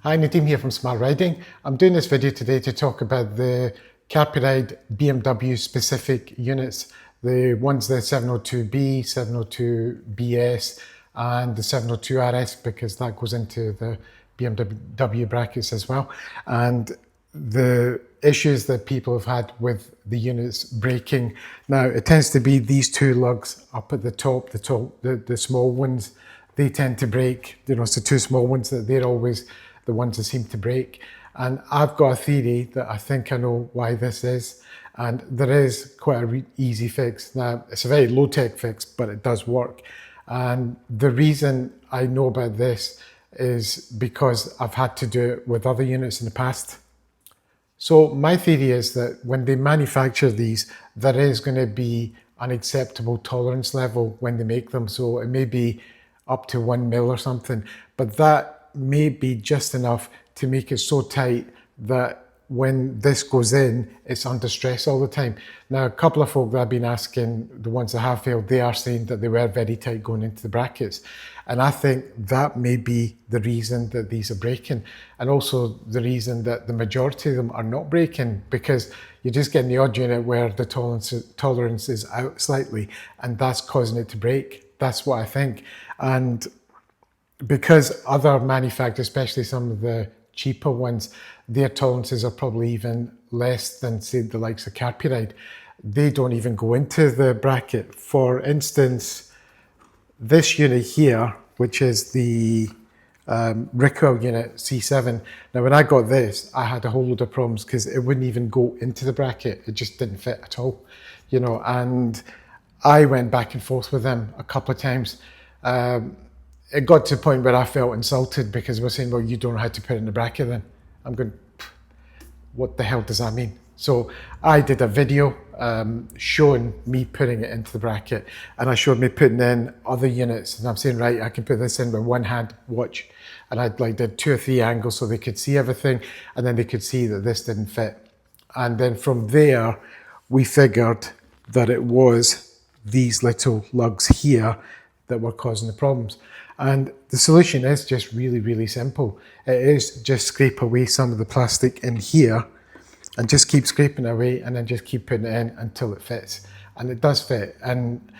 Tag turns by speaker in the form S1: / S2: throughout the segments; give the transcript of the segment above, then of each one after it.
S1: Hi, Nadeem here from Smart Riding. I'm doing this video today to talk about the Carpuride BMW specific units, the ones the 702B, 702BS and the 702RS, because that goes into the BMW brackets as well. And the issues that people have had with the units braking. Now, it tends to be these two lugs up at the top, the small ones, they tend to break. So two small ones, that they're always the ones that seem to break. And I've got a theory that I think I know why this is. And there is quite a easy fix. Now, it's a very low-tech fix, but it does work. And the reason I know about this is because I've had to do it with other units in the past. So my theory is that when they manufacture these, there is going to be an acceptable tolerance level when they make them. So it may be up to 1 mil or something, but that may be just enough to make it so tight that when this goes in, it's under stress all the time. Now, a couple of folk that I've been asking, the ones that have failed, they are saying that they were very tight going into the brackets. And I think that may be the reason that these are breaking. And also the reason that the majority of them are not breaking, because you're just getting the odd unit where the tolerance is out slightly, and that's causing it to break. That's what I think. And because other manufacturers, especially some of the cheaper ones, their tolerances are probably even less than, say, the likes of Carpuride. They don't even go into the bracket. For instance, this unit here, which is the Rickwell unit C7. Now, when I got this, I had a whole load of problems because it wouldn't even go into the bracket. It just didn't fit at all, and I went back and forth with them a couple of times. It got to a point where I felt insulted because we're saying, well, you don't know how to put it in the bracket then. I'm going, what the hell does that mean? So I did a video showing me putting it into the bracket, and I showed me putting in other units, and I'm saying, right, I can put this in with one hand, watch. And I did 2 or 3 angles so they could see everything, and then they could see that this didn't fit. And then from there, we figured that it was these little lugs here that were causing the problems. And the solution is just really, really simple. It is just scrape away some of the plastic in here and just keep scraping away, and then just keep putting it in until it fits. And it does fit. And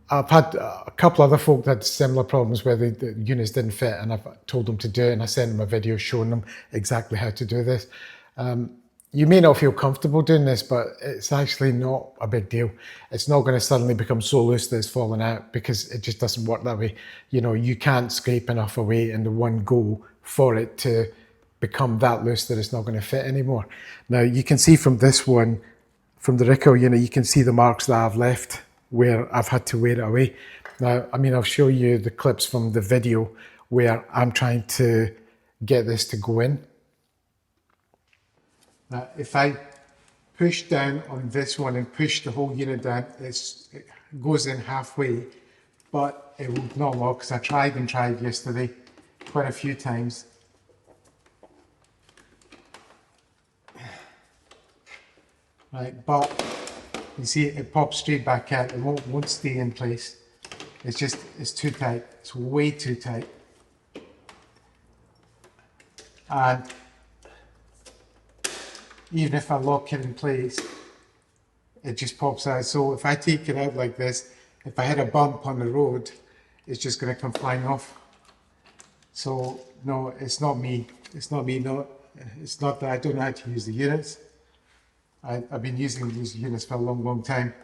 S1: I've had a couple other folk that had similar problems where the units didn't fit, and I've told them to do it, and I sent them a video showing them exactly how to do this. You may not feel comfortable doing this, but it's actually not a big deal. It's not going to suddenly become so loose that it's falling out, because it just doesn't work that way. You can't scrape enough away in the one go for it to become that loose that it's not going to fit anymore. Now, you can see from this one, from the Rickwell unit, you can see the marks that I've left where I've had to wear it away. Now, I'll show you the clips from the video where I'm trying to get this to go in. Now, if I push down on this one and push the whole unit down, it goes in halfway, but it will not work, because I tried and tried yesterday quite a few times. Right, but you see it pops straight back out. It won't stay in place. It's too tight. It's way too tight. And even if I lock it in place, it just pops out. So if I take it out like this, if I hit a bump on the road, it's just going to come flying off. So no, it's not me. It's not me. No, it's not that I don't know how to use the units. I've been using these units for a long, long time.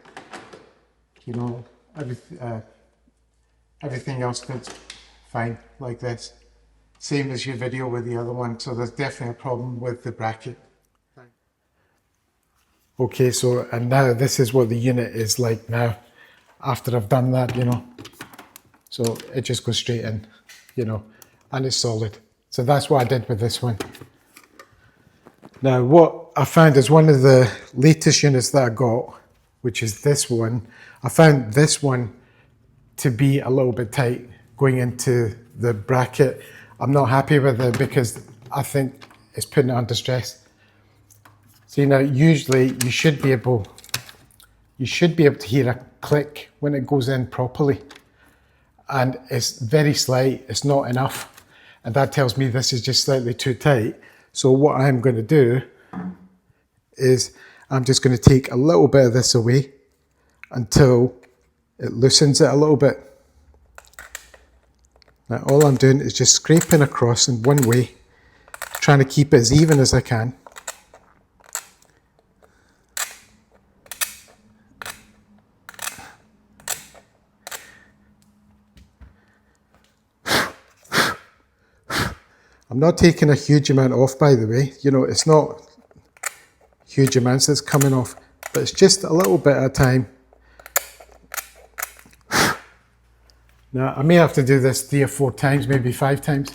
S1: Everything else fits fine like this. Same as your video with the other one. So there's definitely a problem with the bracket. Okay, so, and now this is what the unit is like now, after I've done that, So it just goes straight in, and it's solid. So that's what I did with this one. Now, what I found is one of the latest units that I got, which is this one, I found this one to be a little bit tight going into the bracket. I'm not happy with it because I think it's putting it under stress. See, now usually you should be able to hear a click when it goes in properly, and it's very slight. It's not enough. and that tells me this is just slightly too tight. So what I'm going to do is I'm just going to take a little bit of this away until it loosens it a little bit. Now all I'm doing is just scraping across in one way, trying to keep it as even as I can. I'm not taking a huge amount off, by the way. You know, it's not huge amounts that's coming off, but it's just a little bit at a time. Now, I may have to do this 3 or 4 times, maybe 5 times.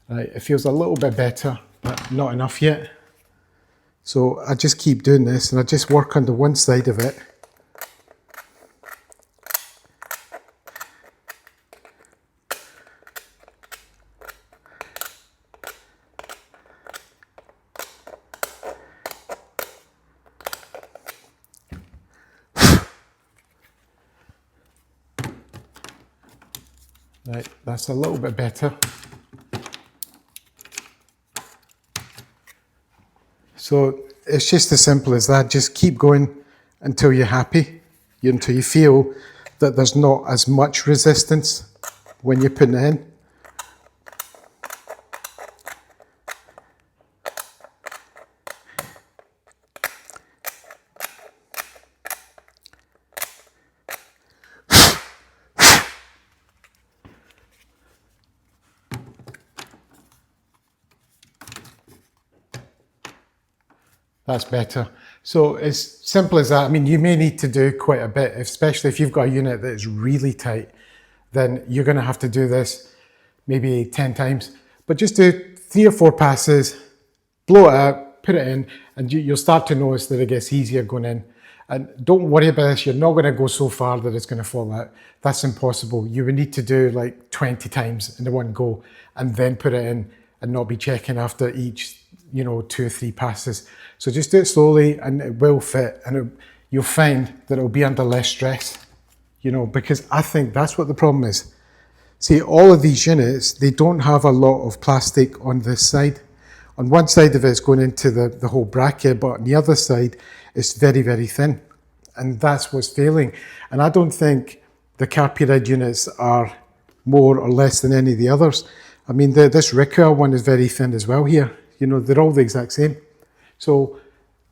S1: Right, it feels a little bit better, but not enough yet. So I just keep doing this, and I just work on the one side of it. Right, that's a little bit better. So it's just as simple as that. Just keep going until you're happy, until you feel that there's not as much resistance when you're putting it in. That's better. So it's simple as that. I mean, you may need to do quite a bit, especially if you've got a unit that is really tight, then you're going to have to do this maybe 10 times. But just do 3 or 4 passes, blow it out, put it in, and you'll start to notice that it gets easier going in. And don't worry about this. You're not going to go so far that it's going to fall out. That's impossible. You would need to do like 20 times in the one go and then put it in and not be checking after each, 2 or 3 passes. So just do it slowly and it will fit, and you'll find that it'll be under less stress, because I think that's what the problem is. See, all of these units, they don't have a lot of plastic on this side. On one side of it, it's going into the whole bracket, but on the other side, it's very, very thin. And that's what's failing. And I don't think the Carpuride units are more or less than any of the others. I mean, this Recoil one is very thin as well here. They're all the exact same. So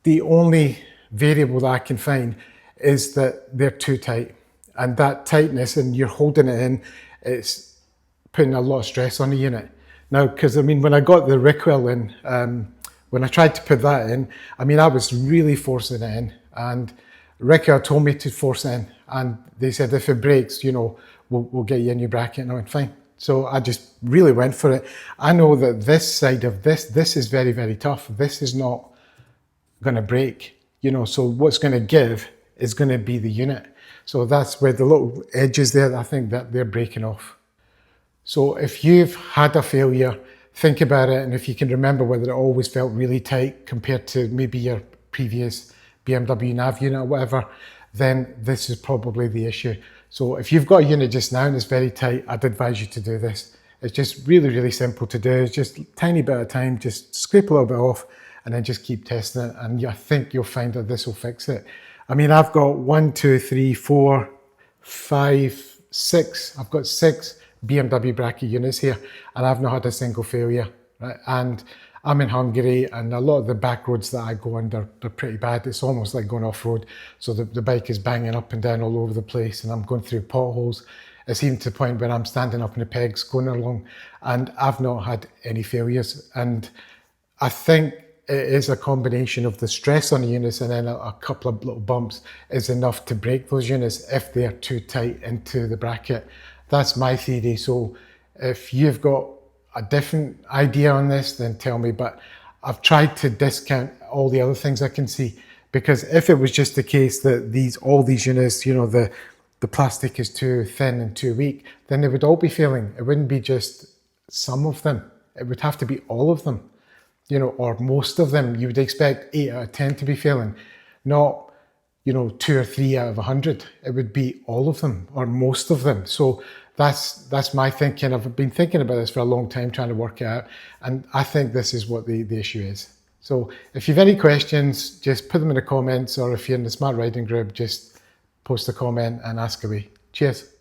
S1: the only variable that I can find is that they're too tight. And that tightness, and you're holding it in, it's putting a lot of stress on the unit. Now, because when I got the Recoil in, when I tried to put that in, I was really forcing it in. And Recoil told me to force it in. And they said, if it breaks, we'll get you a new bracket. And I went, fine. So I just really went for it. I know that this side of this is very, very tough. This is not going to break, so what's going to give is going to be the unit. So that's where the little edges there, I think that they're breaking off. So if you've had a failure, think about it, and if you can remember whether it always felt really tight compared to maybe your previous BMW nav unit or whatever, then this is probably the issue. So if you've got a unit just now and it's very tight, I'd advise you to do this. It's just really, really simple to do. It's just a tiny bit of time, just scrape a little bit off and then just keep testing it. And I think you'll find that this will fix it. I've got 1, 2, 3, 4, 5, 6. I've got 6 BMW bracket units here and I've not had a single failure. Right? And I'm in Hungary and a lot of the back roads that I go under, they're pretty bad. It's almost like going off-road. So the bike is banging up and down all over the place and I'm going through potholes. It's even to the point where I'm standing up in the pegs going along and I've not had any failures. And I think it is a combination of the stress on the units and then a couple of little bumps is enough to break those units if they're too tight into the bracket. That's my theory. So if you've got a different idea on this, then tell me. But I've tried to discount all the other things I can see, because if it was just the case that all these units, the plastic is too thin and too weak, then they would all be failing. It wouldn't be just some of them. It would have to be all of them, or most of them. You would expect 8 out of 10 to be failing, not, 2 or 3 out of 100. It would be all of them or most of them. So That's my thinking. I've been thinking about this for a long time, trying to work it out, and I think this is what the issue is. So if you've any questions, just put them in the comments, or if you're in the Smart Riding group, just post a comment and ask away. Cheers.